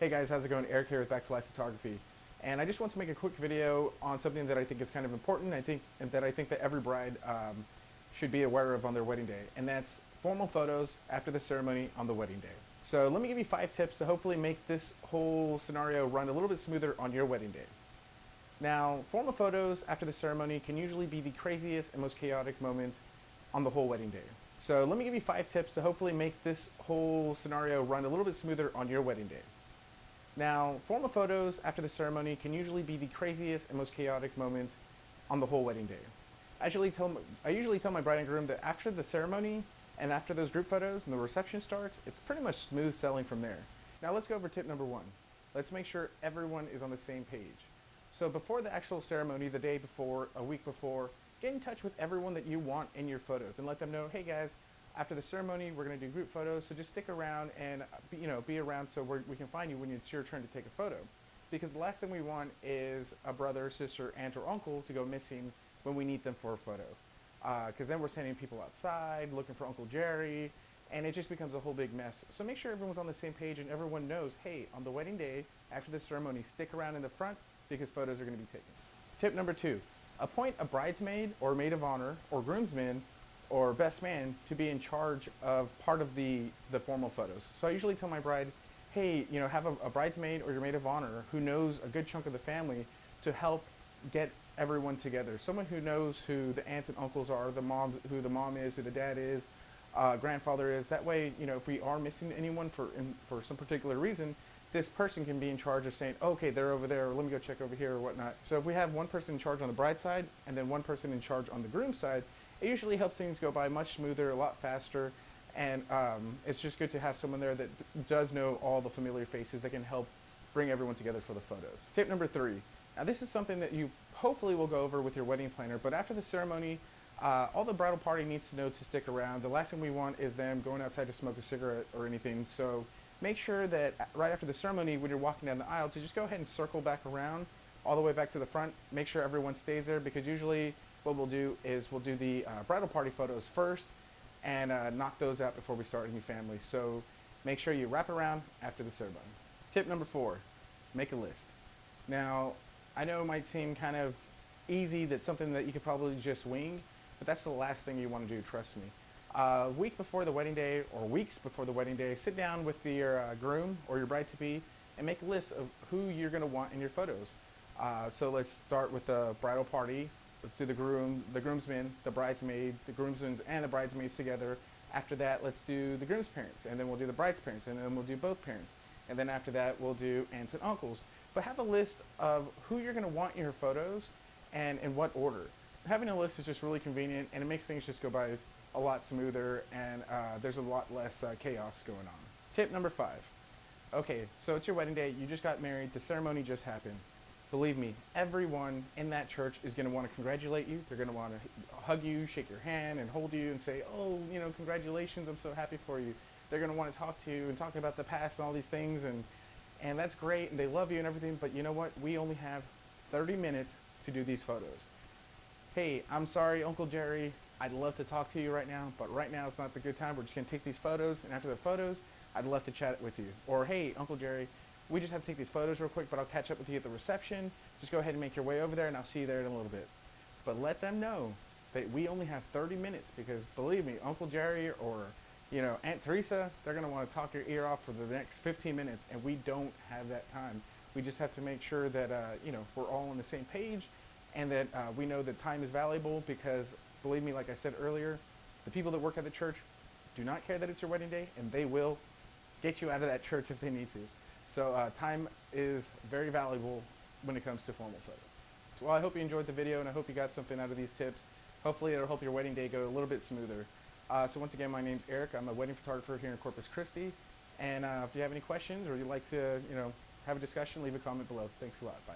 Hey guys, how's it going? Eric here with Back to Life Photography. And I just want to make a quick video on something that I think is kind of important. I think that every bride should be aware of on their wedding day, and that's formal photos after the ceremony on the wedding day. So let me give you 5 tips to hopefully make this whole scenario run a little bit smoother on your wedding day. Now, formal photos after the ceremony can usually be the craziest and most chaotic moment on the whole wedding day. So let me give you 5 tips to hopefully make this whole scenario run a little bit smoother on your wedding day. Now, formal photos after the ceremony can usually be the craziest and most chaotic moment on the whole wedding day. I usually tell my bride and groom that after the ceremony and after those group photos and the reception starts, it's pretty much smooth sailing from there. Now let's go over tip number 1. Let's make sure everyone is on the same page. So before the actual ceremony, the day before, a week before, get in touch with everyone that you want in your photos and let them know, hey guys, after the ceremony, we're going to do group photos, so just stick around and be around so we can find you when it's your turn to take a photo. Because the last thing we want is a brother, sister, aunt, or uncle to go missing when we need them for a photo. Because then we're sending people outside, looking for Uncle Jerry, and it just becomes a whole big mess. So make sure everyone's on the same page and everyone knows, hey, on the wedding day, after the ceremony, stick around in the front because photos are going to be taken. Tip number 2, appoint a bridesmaid or maid of honor or groomsman or best man to be in charge of part of the formal photos. So I usually tell my bride, hey, have a bridesmaid or your maid of honor who knows a good chunk of the family to help get everyone together. Someone who knows who the aunts and uncles are, who the mom is, who the dad is, grandfather is. That way, if we are missing anyone for some particular reason, this person can be in charge of saying, okay, they're over there, or let me go check over here or whatnot. So if we have one person in charge on the bride side and then one person in charge on the groom side, it usually helps things go by much smoother, a lot faster, and it's just good to have someone there that does know all the familiar faces that can help bring everyone together for the photos. Tip number 3. Now this is something that you hopefully will go over with your wedding planner, but after the ceremony, all the bridal party needs to know to stick around. The last thing we want is them going outside to smoke a cigarette or anything, so make sure that right after the ceremony, when you're walking down the aisle, to just go ahead and circle back around all the way back to the front. Make sure everyone stays there, because usually what we'll do is we'll do the bridal party photos first and knock those out before we start any family. So make sure you wrap around after the ceremony. Tip number 4, make a list. Now, I know it might seem kind of easy, that's something that you could probably just wing, but that's the last thing you want to do, trust me. A week before the wedding day or weeks before the wedding day, sit down with your groom or your bride-to-be and make a list of who you're going to want in your photos. So let's start with the bridal party. Let's do the groomsmen, the bridesmaid, the groomsmen and the bridesmaids together. After that, let's do the groom's parents, and then we'll do the bride's parents, and then we'll do both parents. And then after that, we'll do aunts and uncles. But have a list of who you're going to want in your photos and in what order. Having a list is just really convenient, and it makes things just go by a lot smoother, and there's a lot less chaos going on. Tip number 5. Okay, so it's your wedding day, you just got married, the ceremony just happened. Believe me, everyone in that church is going to want to congratulate you. They're going to want to hug you, shake your hand, and hold you and say, oh, congratulations, I'm so happy for you. They're going to want to talk to you and talk about the past and all these things, and that's great, and they love you and everything, but you know what? We only have 30 minutes to do these photos. Hey, I'm sorry, Uncle Jerry, I'd love to talk to you right now, but right now it's not the good time. We're just going to take these photos, and after the photos, I'd love to chat with you. Or, hey, Uncle Jerry, we just have to take these photos real quick, but I'll catch up with you at the reception. Just go ahead and make your way over there, and I'll see you there in a little bit. But let them know that we only have 30 minutes, because believe me, Uncle Jerry or Aunt Teresa, they're going to want to talk your ear off for the next 15 minutes, and we don't have that time. We just have to make sure that we're all on the same page, and that we know that time is valuable, because believe me, like I said earlier, the people that work at the church do not care that it's your wedding day, and they will get you out of that church if they need to. So time is very valuable when it comes to formal photos. Well, I hope you enjoyed the video, and I hope you got something out of these tips. Hopefully it'll help your wedding day go a little bit smoother. So once again, my name's Eric. I'm a wedding photographer here in Corpus Christi. And if you have any questions or you'd like to have a discussion, leave a comment below. Thanks a lot. Bye.